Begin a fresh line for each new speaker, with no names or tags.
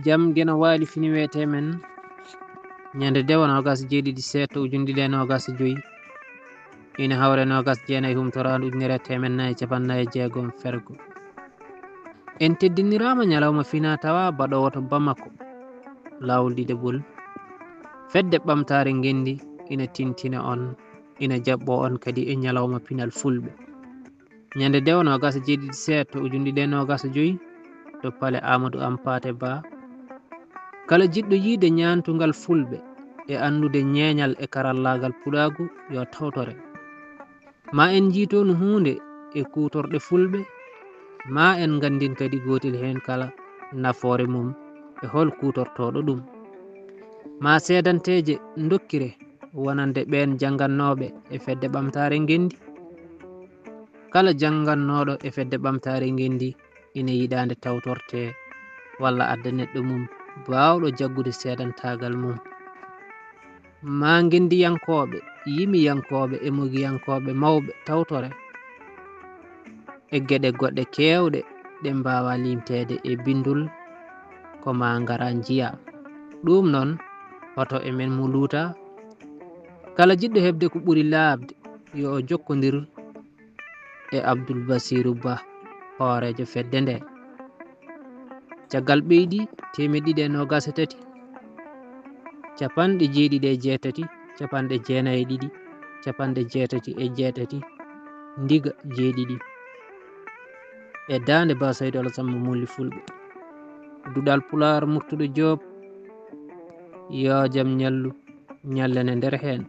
jam gena waali fini wete men ñande dewa nogas jeeɗiɗi seeto ujunɗiɗe nogas joyi ina hawre nogas jeenayi humtoraandu ujunere temen nayi capannayi jeegom fergo en teddinirama ñalawma fina tawa baɗowo to Bamako lawol Didebol fedde ɓamtare ngendi ina tintina on ina jaɓɓo on kadi e ñalawma pinal fulɓe ñande dewa nogas jeeɗiɗi seeto ujunɗiɗe nogas joyi to pale Amadou Hampate Ba kala jiɗɗo yiide ñaantugal fulɓe e andude ñeeñal e karallagal pulagu yo tawtore ma en jiitonu hunde e kutorɗe fulɓe ma en gandin kadi gotel hen kala nafoore mum e hol kutortoɗo ɗum ma seedanteje dokkire wonande ɓen jangannoɓe e fedde ɓamtare ngendi kala jangannoɗo e fedde ɓamtare ngendi ina yiɗande tawtorte walla adda neɗɗo mum bawɗo jaggude seedantagal mum ma ngendiyankoɓe yimiyankoɓe e mogiyankoɓe mawɓe tawtore e gueɗe goɗɗe kewɗe ɗe mbawa limtede e bindul ko ma ngara jiya ɗum noon hoto emen mo luuta kala jiɗɗo hebde ko ɓuuri laabde yo o jokkodir e Abdoul Basirou Ba hoorejo fedde nde caggal ɓeydi 123 capanɗe jeeɗiɗi e jeetati capanɗe jeenayi e ɗiɗi capanɗe jeetati e jeetati ndiga jeeɗiɗi e dande Ba Saydou Alassane Mo Mulli Fulɓe duɗal Pulaar Murtuɗo Diop yo jaam ñallu ñallane nder hen